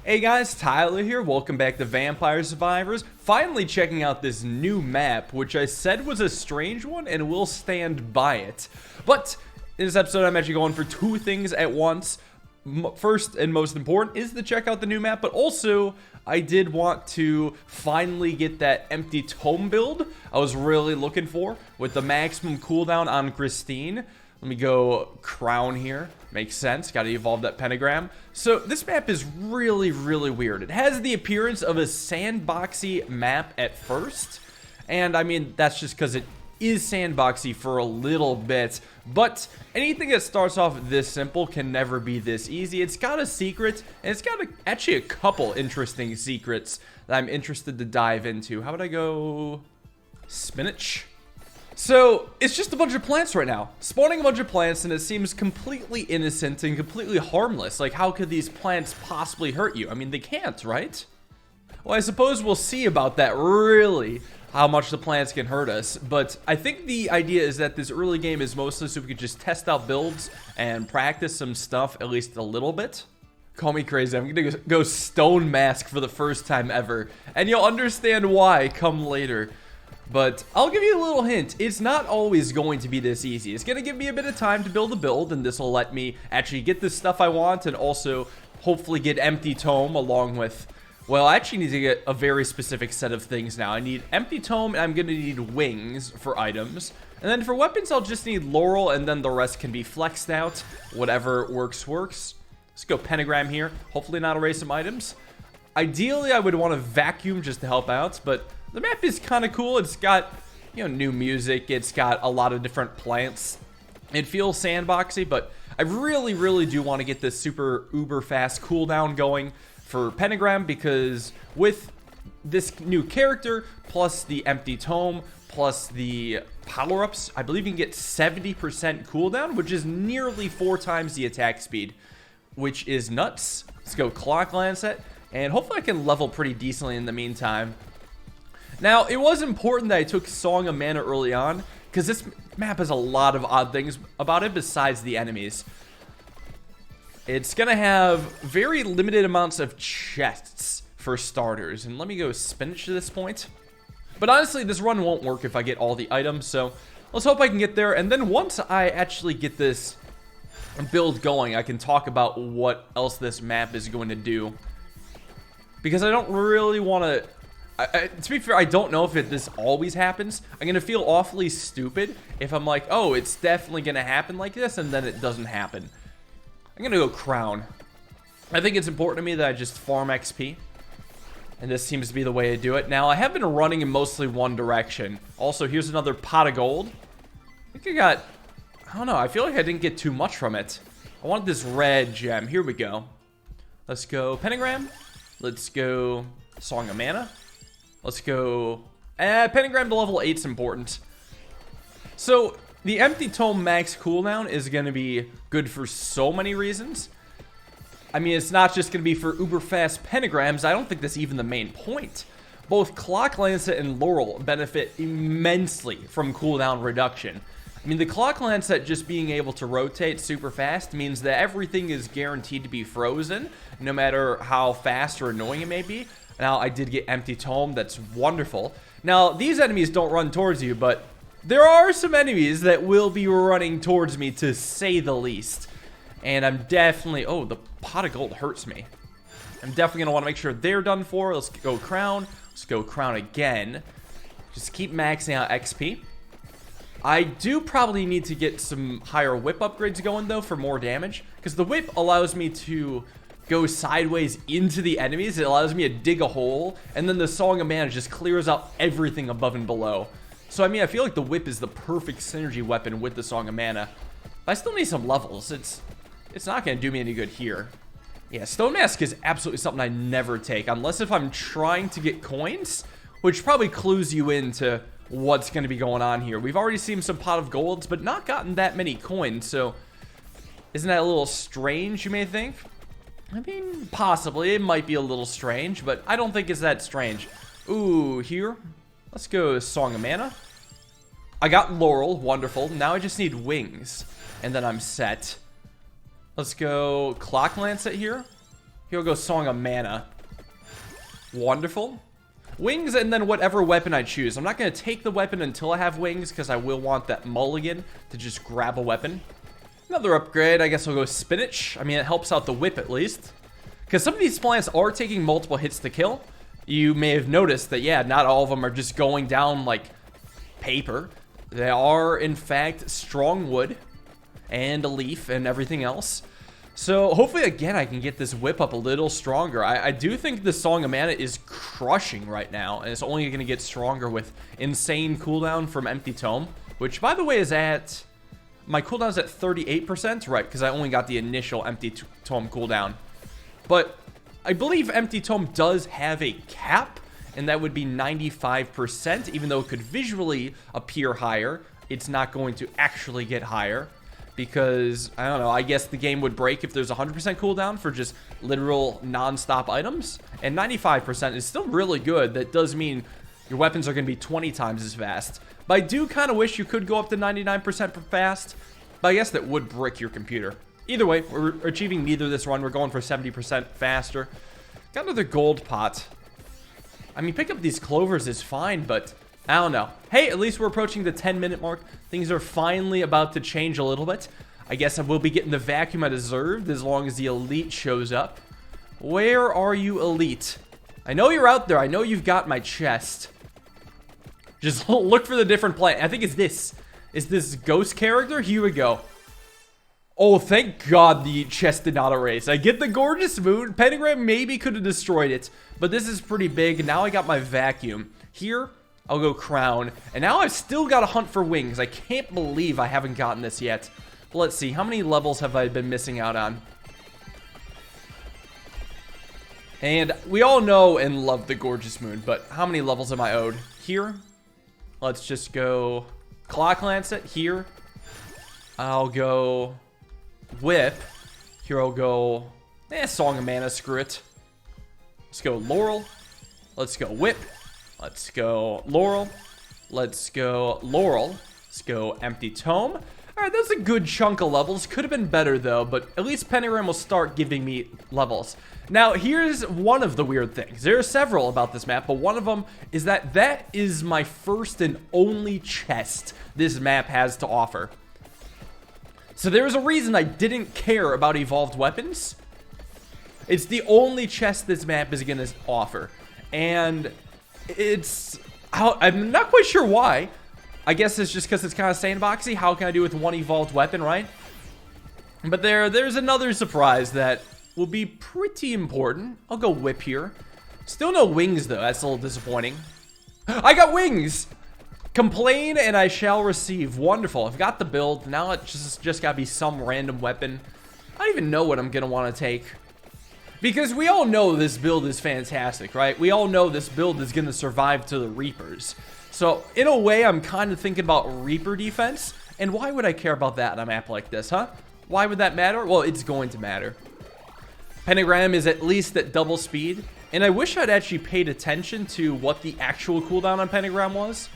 Hey guys, Tyler here. Welcome back to Vampire Survivors. Finally checking out this new map, which I said was a strange one and will stand by it. But in this episode, I'm actually going for two things at once. First and most important is to check out the new map, but also I did want to finally get that empty tome build I was really looking for with the maximum cooldown on Christine. Let me go crown here. Makes sense. Got to evolve that pentagram. So this map is really weird. It has the appearance of a sandboxy map at first. And I mean, that's just because it is sandboxy for a little bit. But anything that starts off this simple can never be this easy. It's got a secret, and it's got actually a couple interesting secrets that I'm interested to dive into. How about I go spinach? So, it's just a bunch of plants right now. Spawning a bunch of plants, and it seems completely innocent and completely harmless. Like, how could these plants possibly hurt you? I mean, they can't, right? Well, I suppose we'll see about that, really, how much the plants can hurt us. But I think the idea is that this early game is mostly so we could just test out builds and practice some stuff, at least a little bit. Call me crazy, I'm gonna go stone mask for the first time ever. And you'll understand why come later. But I'll give you a little hint. It's not always going to be this easy. It's going to give me a bit of time to build a build, and this will let me actually get the stuff I want and also hopefully get empty tome along with... Well, I actually need to get a very specific set of things now. I need empty tome, and I'm going to need wings for items. And then for weapons, I'll just need laurel, and then the rest can be flexed out. Whatever works. Let's go pentagram here. Hopefully not erase some items. Ideally, I would want to vacuum just to help out, but... the map is kind of cool. It's got, you know, new music. It's got a lot of different plants. It feels sandboxy, but I really do want to get this super uber fast cooldown going for pentagram, because with this new character, plus the empty tome, plus the power-ups, I believe you can get 70% cooldown, which is nearly 4 times the attack speed, which is nuts. Let's go clock lancet, and hopefully I can level pretty decently in the meantime. Now, it was important that I took Song of Mana early on, because this map has a lot of odd things about it besides the enemies. It's going to have very limited amounts of chests for starters, and let me go spinach to this point. But honestly, this run won't work if I get all the items, so let's hope I can get there. And then once I actually get this build going, I can talk about what else this map is going to do. Because I don't really want to... to be fair, I don't know if this always happens. I'm going to feel awfully stupid if I'm like, oh, it's definitely going to happen like this, and then it doesn't happen. I'm going to go crown. I think it's important to me that I just farm XP, and this seems to be the way to do it. Now, I have been running in mostly one direction. Also, here's another pot of gold. I think I got, I don't know, I feel like I didn't get too much from it. I want this red gem. Here we go. Let's go pentagram. Let's go Song of Mana. Let's go... pentagram to level 8 is important. So, the empty tome max cooldown is going to be good for so many reasons. I mean, it's not just going to be for uber fast pentagrams. I don't think that's even the main point. Both Clock Lancet and Laurel benefit immensely from cooldown reduction. I mean, the Clock Lancet just being able to rotate super fast means that everything is guaranteed to be frozen, no matter how fast or annoying it may be. Now, I did get empty tome. That's wonderful. Now, these enemies don't run towards you, but there are some enemies that will be running towards me, to say the least. And I'm definitely... oh, the pot of gold hurts me. I'm definitely going to want to make sure they're done for. Let's go crown. Let's go crown again. Just keep maxing out XP. I do probably need to get some higher whip upgrades going, though, for more damage. Because the whip allows me to... go sideways into the enemies. It allows me to dig a hole, and then the Song of Mana just clears out everything above and below. So I mean, I feel like the whip is the perfect synergy weapon with the Song of Mana. But I still need some levels. It's not going to do me any good here. Yeah, Stone Mask is absolutely something I never take, unless if I'm trying to get coins, which probably clues you into what's going to be going on here. We've already seen some pot of golds, but not gotten that many coins, so isn't that a little strange, you may think? I mean, possibly. It might be a little strange, but I don't think it's that strange. Ooh, here. Let's go Song of Mana. I got Laurel. Wonderful. Now I just need wings, and then I'm set. Let's go Clock Lancet here. Here we go, Song of Mana. Wonderful. Wings, and then whatever weapon I choose. I'm not going to take the weapon until I have wings, because I will want that mulligan to just grab a weapon. Another upgrade, I guess I'll go spinach. I mean, it helps out the whip at least. Because some of these plants are taking multiple hits to kill. You may have noticed that, yeah, not all of them are just going down like paper. They are, in fact, strong wood and a leaf and everything else. So hopefully, again, I can get this whip up a little stronger. I do think the Song of Mana is crushing right now, and it's only going to get stronger with insane cooldown from Empty Tome, which, by the way, is at... My cooldown's at 38%, right, because I only got the initial Empty Tome cooldown. But I believe Empty Tome does have a cap, and that would be 95%, even though it could visually appear higher. It's not going to actually get higher, because, I don't know, I guess the game would break if there's 100% cooldown for just literal non-stop items. And 95% is still really good. That does mean your weapons are going to be 20 times as fast. But I do kind of wish you could go up to 99% for fast, but I guess that would brick your computer. Either way, we're achieving neither this run. We're going for 70% faster. Got another gold pot. I mean, pick up these clovers is fine, but I don't know. Hey, at least we're approaching the 10-minute mark. Things are finally about to change a little bit. I guess I will be getting the vacuum I deserved as long as the elite shows up. Where are you, elite? I know you're out there. I know you've got my chest. Just look for the different plant. I think it's this. Is this ghost character? Here we go. Oh, thank God the chest did not erase. I get the gorgeous moon. Pentagram maybe could have destroyed it, but this is pretty big. Now I got my vacuum. Here, I'll go crown. And now I've still got to hunt for wings. I can't believe I haven't gotten this yet. But let's see. How many levels have I been missing out on? And we all know and love the gorgeous moon, but how many levels am I owed? Here, let's just go Clock Lancet. Here, I'll go Whip. Here I'll go Song of Mana, screw it. Let's go Laurel. Let's go Whip. Let's go Laurel. Let's go Laurel. Let's go Empty Tome. Alright, that's a good chunk of levels. Could have been better though, but at least Pentagram will start giving me levels. Now, here's one of the weird things. There are several about this map, but one of them is that is my first and only chest this map has to offer. So there's a reason I didn't care about evolved weapons. It's the only chest this map is going to offer. And I'm not quite sure why. I guess it's just because it's kind of sandboxy. How can I do with one evolved weapon, right? But there's another surprise that will be pretty important. I'll go Whip here. Still no wings, though. That's a little disappointing. I got wings! Complain and I shall receive. Wonderful. I've got the build. Now it just got to be some random weapon. I don't even know what I'm going to want to take. Because we all know this build is fantastic, right? We all know this build is going to survive to the Reapers. So, in a way, I'm kind of thinking about Reaper defense. And why would I care about that on a map like this, huh? Why would that matter? Well, it's going to matter. Pentagram is at least at double speed. And I wish I'd actually paid attention to what the actual cooldown on Pentagram was.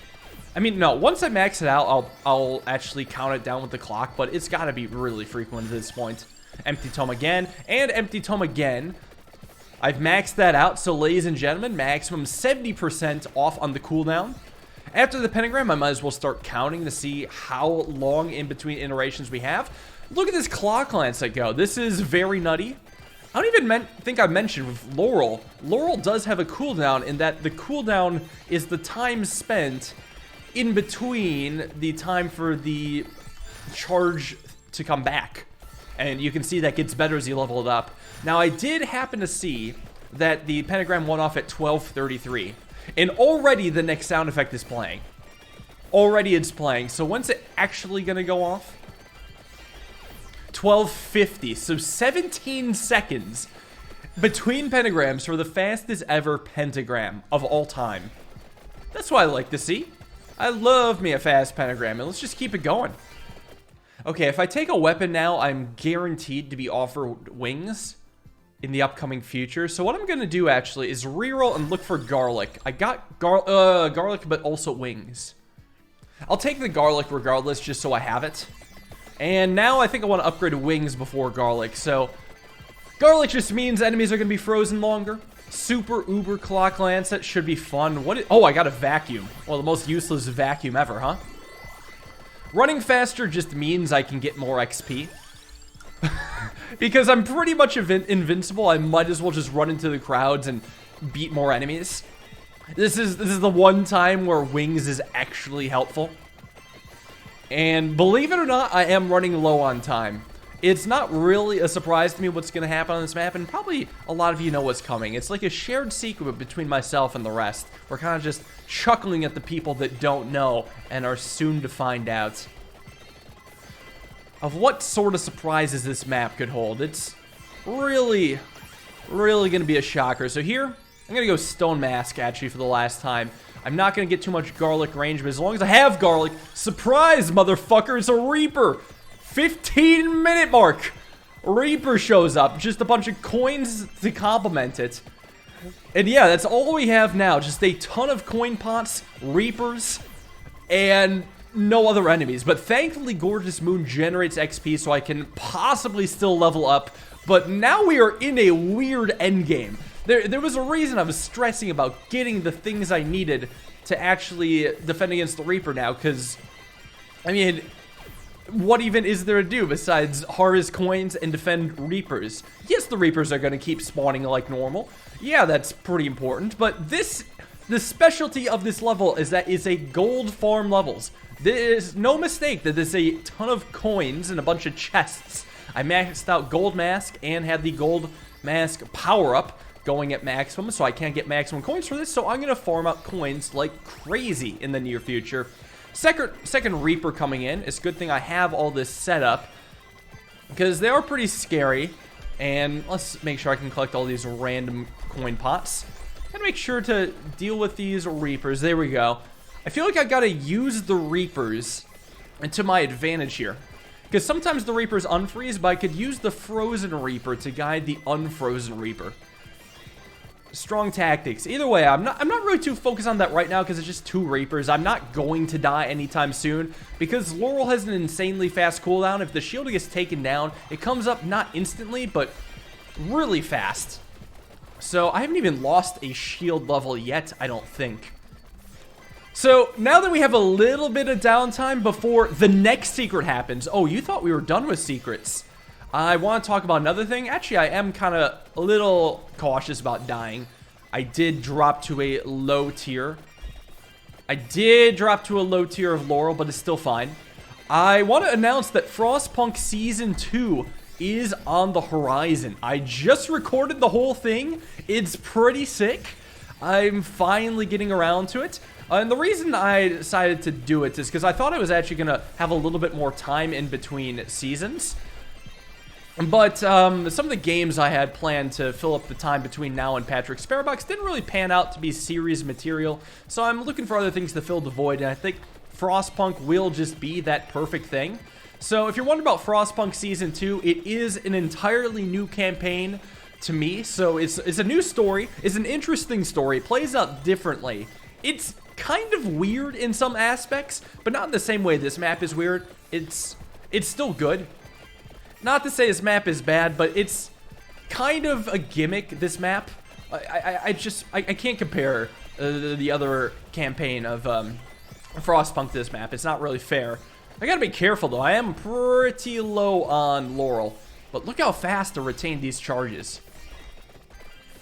I mean, no, once I max it out, I'll actually count it down with the clock. But it's got to be really frequent at this point. Empty Tome again. And Empty Tome again. I've maxed that out. So, ladies and gentlemen, maximum 70% off on the cooldown. After the Pentagram, I might as well start counting to see how long in between iterations we have. Look at this Clock Lance I go. This is very nutty. I don't even think I mentioned with Laurel. Laurel does have a cooldown in that the cooldown is the time spent in between the time for the charge to come back. And you can see that gets better as you level it up. Now, I did happen to see that the Pentagram went off at 12:33. And already the next sound effect is playing. Already it's playing. So when's it actually going to go off? 12:50. So 17 seconds between pentagrams for the fastest ever pentagram of all time. That's what I like to see. I love me a fast pentagram. And let's just keep it going. Okay, if I take a weapon now, I'm guaranteed to be offered wings in the upcoming future. So what I'm going to do actually is reroll and look for garlic. I got garlic, but also wings. I'll take the garlic regardless, just so I have it. And now I think I want to upgrade wings before garlic. So Garlic just means enemies are going to be frozen longer. Super Uber Clock Lancet should be fun. Oh, I got a vacuum. Well, the most useless vacuum ever, huh? Running faster just means I can get more XP. Because I'm pretty much invincible, I might as well just run into the crowds and beat more enemies. This is the one time where wings is actually helpful. And believe it or not, I am running low on time. It's not really a surprise to me what's going to happen on this map, and probably a lot of you know what's coming. It's like a shared secret between myself and the rest. We're kind of just chuckling at the people that don't know and are soon to find out of what sort of surprises this map could hold. It's really going to be a shocker. So here, I'm going to go Stone Mask actually for the last time. I'm not going to get too much garlic range, but as long as I have garlic, surprise, motherfucker, it's a Reaper. 15-minute mark. Reaper shows up. Just a bunch of coins to complement it. And yeah, that's all we have now. Just a ton of coin pots, Reapers, and no other enemies. But thankfully, Gorgeous Moon generates XP, so I can possibly still level up. But now we are in a weird endgame. There was a reason I was stressing about getting the things I needed to actually defend against the Reaper now, because, I mean, what even is there to do besides harvest coins and defend Reapers? Yes, the Reapers are going to keep spawning like normal. Yeah, that's pretty important, but the specialty of this level is that it's a gold farm levels. There is no mistake that there's a ton of coins and a bunch of chests. I maxed out Gold Mask and had the Gold Mask power-up going at maximum, so I can't get maximum coins for this, so I'm going to farm out coins like crazy in the near future. Second Reaper coming in. It's a good thing I have all this set up, because they are pretty scary, and let's make sure I can collect all these random coin pots. Gotta make sure to deal with these Reapers. There we go. I feel like I gotta use the Reapers to my advantage here, because sometimes the Reapers unfreeze, but I could use the Frozen Reaper to guide the Unfrozen Reaper. Strong tactics. Either way, I'm not really too focused on that right now because it's just 2 Reapers. I'm not going to die anytime soon because Laurel has an insanely fast cooldown. If the shield gets taken down, it comes up not instantly, but really fast. So I haven't even lost a shield level yet, I don't think. So now that we have a little bit of downtime before the next secret happens. Oh, you thought we were done with secrets. I want to talk about another thing. Actually, I am kind of a little cautious about dying. I did drop to a low tier. Of Laurel, but it's still fine. I want to announce that Frostpunk Season 2 is on the horizon. I just recorded the whole thing. It's pretty sick. I'm finally getting around to it. And the reason I decided to do it is because I thought I was actually going to have a little bit more time in between seasons. But some of the games I had planned to fill up the time between now and Patrick's Sparebox didn't really pan out to be series material, so I'm looking for other things to fill the void, and I think Frostpunk will just be that perfect thing. So if you're wondering about Frostpunk Season 2, it is an entirely new campaign to me, so it's a new story. It's an interesting story. It plays out differently. It's kind of weird in some aspects, but not in the same way this map is weird. It's still good. Not to say this map is bad, but it's kind of a gimmick, this map. I can't compare the other campaign of Frostpunk to this map. It's not really fair. I gotta be careful, though. I am pretty low on Laurel. But look how fast to retain these charges.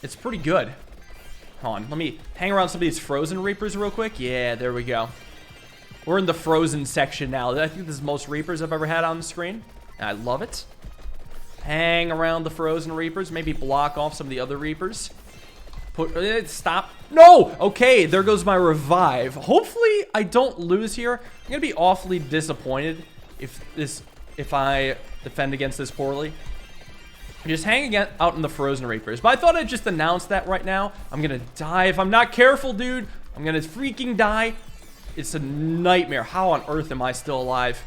It's pretty good. Hold on, let me hang around some of these Frozen Reapers real quick. Yeah, there we go. We're in the Frozen section now. I think this is the most Reapers I've ever had on the screen. I love it. Hang around the Frozen Reapers. Maybe block off some of the other Reapers. Stop. No! Okay, there goes my revive. Hopefully, I don't lose here. I'm going to be awfully disappointed if I defend against this poorly. Just hanging out in the Frozen Reapers. But I thought I'd just announce that right now. I'm going to die. If I'm not careful, dude, I'm going to freaking die. It's a nightmare. How on earth am I still alive?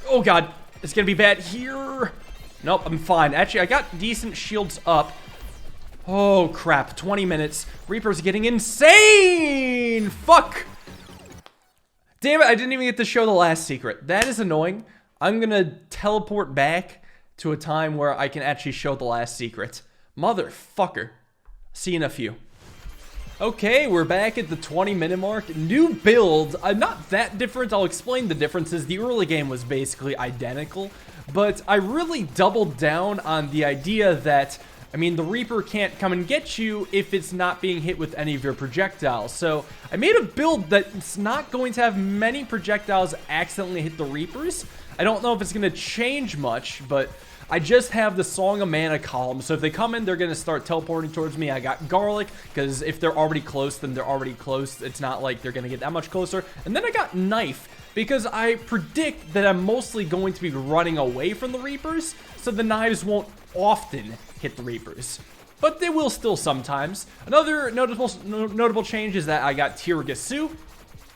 Oh, God. It's going to be bad here. Nope, I'm fine. Actually, I got decent shields up. Oh, crap. 20 minutes. Reaper's getting insane. Fuck. Damn it, I didn't even get to show the last secret. That is annoying. I'm going to teleport back to a time where I can actually show the last secret. Motherfucker. See you in a few. Okay, we're back at the 20-minute mark. New build. Not that different. I'll explain the differences. The early game was basically identical, but I really doubled down on the idea that, I mean, the Reaper can't come and get you if it's not being hit with any of your projectiles. So I made a build that's not going to have many projectiles accidentally hit the Reapers. I don't know if it's going to change much, but I just have the Song of Mana column, so if they come in, they're going to start teleporting towards me. I got Garlic, because if they're already close, then they're already close. It's not like they're going to get that much closer. And then I got Knife, because I predict that I'm mostly going to be running away from the Reapers, so the knives won't often hit the Reapers. But they will still sometimes. Another notable change is that I got Tiragasu.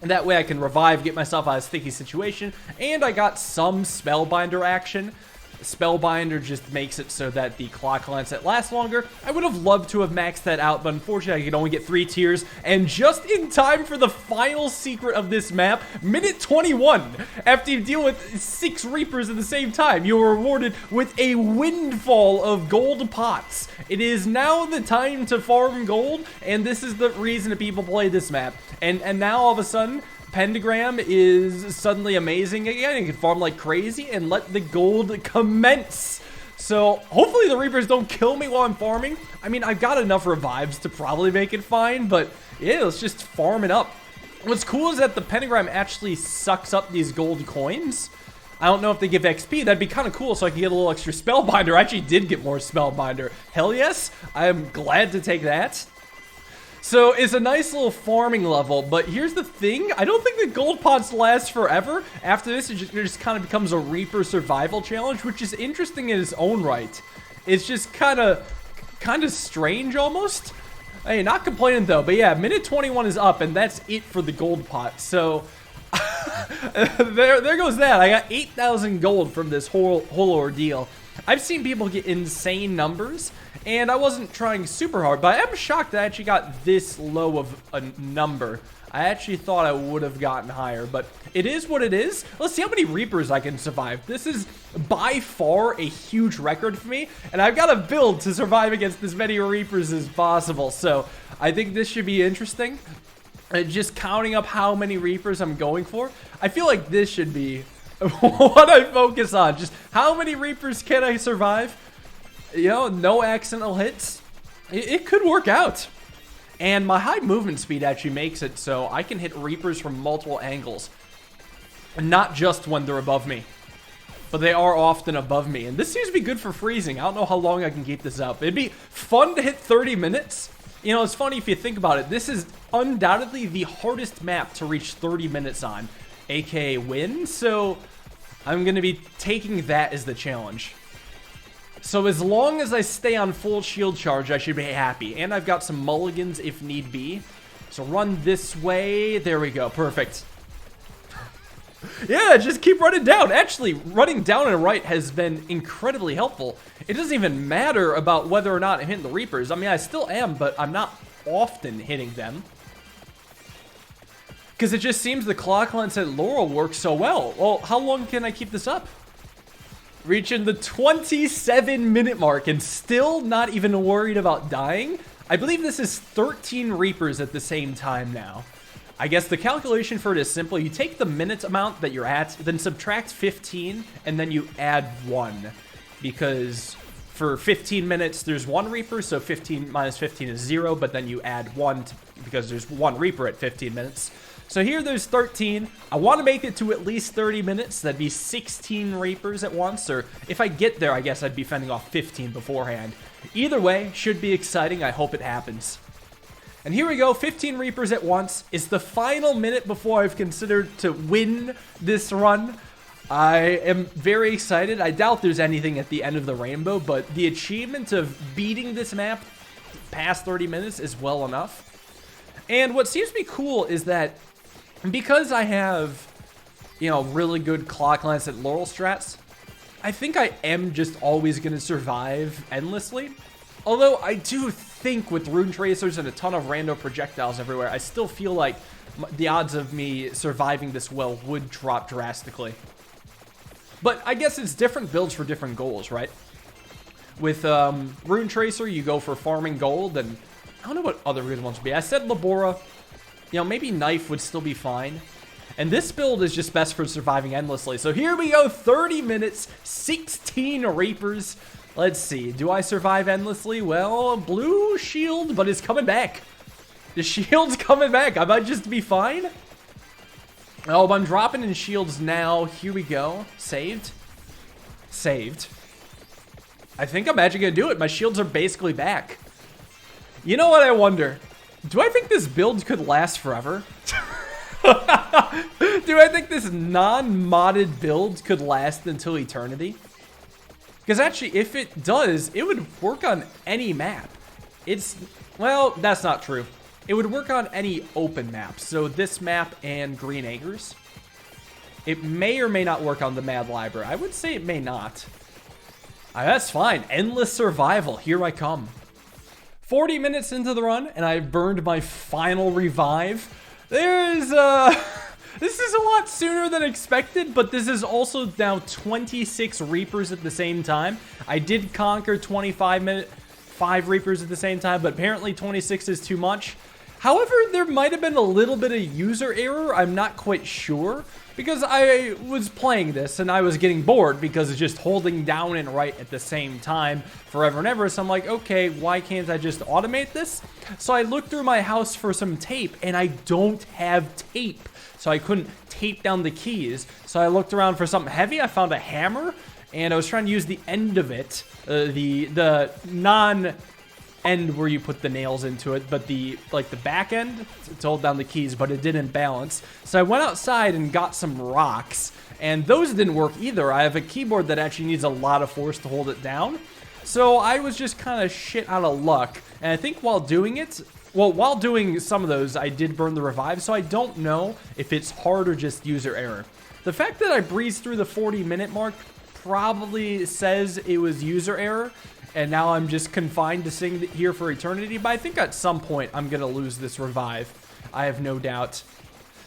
And that way I can revive, get myself out of a sticky situation, and I got some Spellbinder action. Spellbinder just makes it so that the clock lancet lasts longer. I would have loved to have maxed that out, but unfortunately I could only get 3 tiers. And just in time for the final secret of this map, minute 21, after you deal with 6 Reapers at the same time, you are rewarded with a windfall of gold pots. It is now the time to farm gold, and this is the reason that people play this map. And now all of a sudden, Pentagram is suddenly amazing again. You can farm like crazy and let the gold commence. So hopefully the Reapers don't kill me while I'm farming. I mean, I've got enough revives to probably make it fine, but yeah, let's just farm it up. What's cool is that the Pentagram actually sucks up these gold coins. I don't know if they give XP. That'd be kind of cool, so I can get a little extra Spellbinder. I actually did get more Spellbinder. Hell yes, I am glad to take that. So it's a nice little farming level, but here's the thing. I don't think the gold pots last forever. After this, it just kind of becomes a Reaper survival challenge, which is interesting in its own right. It's just kind of strange almost. Hey, not complaining though, but yeah, minute 21 is up, and that's it for the gold pot. So there goes that. I got 8,000 gold from this whole ordeal. I've seen people get insane numbers, and I wasn't trying super hard, but I am shocked that I actually got this low of a number. I actually thought I would have gotten higher, but it is what it is. Let's see how many Reapers I can survive. This is by far a huge record for me, and I've got to build to survive against as many Reapers as possible, so I think this should be interesting. Just counting up how many Reapers I'm going for, I feel like this should be what I focus on. Just how many Reapers can I survive? You know, no accidental hits. It could work out. And my high movement speed actually makes it so I can hit Reapers from multiple angles. Not just when they're above me, but they are often above me. And this seems to be good for freezing. I don't know how long I can keep this up. It'd be fun to hit 30 minutes. You know, it's funny if you think about it. This is undoubtedly the hardest map to reach 30 minutes on, aka win. So I'm going to be taking that as the challenge. So as long as I stay on full shield charge, I should be happy. And I've got some mulligans if need be. So run this way. There we go. Perfect. Yeah, just keep running down. Actually, running down and right has been incredibly helpful. It doesn't even matter about whether or not I'm hitting the Reapers. I mean, I still am, but I'm not often hitting them. Because it just seems the clock lens at Laurel works so well. Well, how long can I keep this up? Reaching the 27-minute mark and still not even worried about dying. I believe this is 13 Reapers at the same time now. I guess the calculation for it is simple. You take the minute amount that you're at, then subtract 15, and then you add 1. Because for 15 minutes, there's 1 Reaper, so 15 minus 15 is 0, but then you add 1 because there's 1 Reaper at 15 minutes. So here there's 13. I want to make it to at least 30 minutes. That'd be 16 Reapers at once, or if I get there, I guess I'd be fending off 15 beforehand. Either way, should be exciting. I hope it happens. And here we go, 15 Reapers at once. It's the final minute before I've considered to win this run. I am very excited. I doubt there's anything at the end of the rainbow, but the achievement of beating this map past 30 minutes is well enough. And what seems to be cool is that because I have, you know, really good clock lance at Laurel strats, I think I am just always going to survive endlessly. Although I do think with rune tracers and a ton of rando projectiles everywhere, I still feel like the odds of me surviving this well would drop drastically. But I guess it's different builds for different goals, right? With Rune Tracer, you go for farming gold, and I don't know what other good ones would be. I said Labora, you know, maybe Knife would still be fine. And this build is just best for surviving endlessly. So here we go, 30 minutes, 16 Reapers. Let's see, do I survive endlessly? Well, blue shield, but it's coming back. The shield's coming back. I might just be fine. Oh, I'm dropping in shields now. Here we go. Saved. Saved. I think I'm actually going to do it. My shields are basically back. You know what I wonder? Do I think this build could last forever? Do I think this non-modded build could last until eternity? Because actually, if it does, it would work on any map. Well, that's not true. It would work on any open map. So this map and Green Acres. It may or may not work on the Mad Library. I would say it may not. That's fine. Endless survival. Here I come. 40 minutes into the run, and I burned my final revive. This is a lot sooner than expected, but this is also now 26 Reapers at the same time. I did conquer 5 Reapers at the same time, but apparently 26 is too much. However, there might have been a little bit of user error. I'm not quite sure, because I was playing this and I was getting bored because it's just holding down and right at the same time forever and ever. So I'm like, okay, why can't I just automate this? So I looked through my house for some tape, and I don't have tape. So I couldn't tape down the keys. So I looked around for something heavy. I found a hammer, and I was trying to use the end of it, the non-end where you put the nails into it, but the back end to hold down the keys, but it didn't balance. So I went outside and got some rocks, and those didn't work either. I have a keyboard that actually needs a lot of force to hold it down. So I was just kind of shit out of luck, and I think while doing it, well, while doing some of those, I did burn the revive, so I don't know if it's hard or just user error. The fact that I breezed through the 40-minute mark probably says it was user error, and now I'm just confined to sitting here for eternity, but I think at some point I'm going to lose this revive. I have no doubt.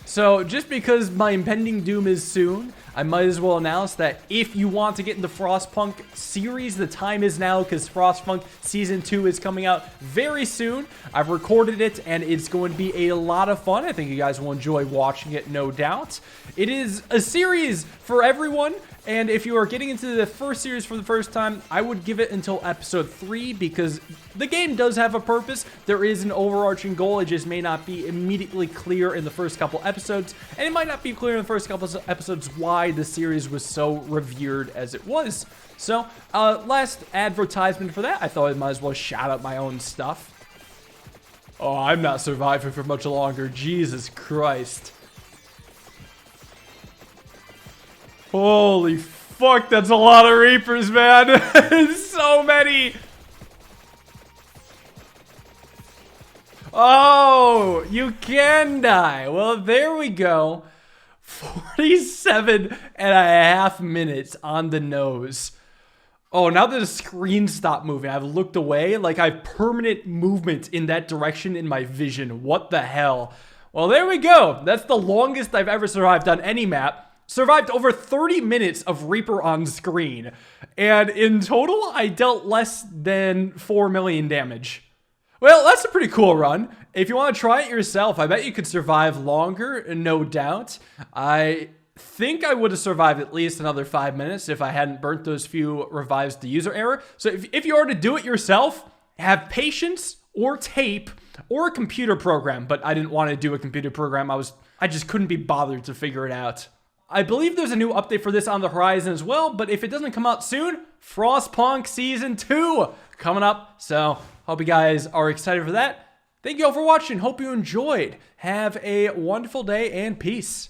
So just because my impending doom is soon, I might as well announce that if you want to get into Frostpunk series, the time is now, because Frostpunk Season 2 is coming out very soon. I've recorded it, and it's going to be a lot of fun. I think you guys will enjoy watching it, no doubt. It is a series for everyone, and if you are getting into the first series for the first time, I would give it until episode 3, because the game does have a purpose. There is an overarching goal. It just may not be immediately clear in the first couple episodes, and it might not be clear in the first couple episodes why the series was so revered as it was. So, last advertisement for that, I thought I might as well shout out my own stuff. Oh, I'm not surviving for much longer. Jesus Christ. Holy fuck, that's a lot of Reapers, man. So many. Oh, you can die. Well, there we go. 47.5 minutes on the nose. Oh, now that the screen stopped moving, I've looked away. Like, I have permanent movement in that direction in my vision. What the hell? Well, there we go. That's the longest I've ever survived on any map. Survived over 30 minutes of Reaper on screen. And in total, I dealt less than 4 million damage. Well, that's a pretty cool run. If you want to try it yourself, I bet you could survive longer, no doubt. I think I would have survived at least another 5 minutes if I hadn't burnt those few revives to user error. So if you are to do it yourself, have patience or tape or a computer program. But I didn't want to do a computer program. I just couldn't be bothered to figure it out. I believe there's a new update for this on the horizon as well, but if it doesn't come out soon, Frostpunk Season 2 coming up. So, hope you guys are excited for that. Thank you all for watching. Hope you enjoyed. Have a wonderful day and peace.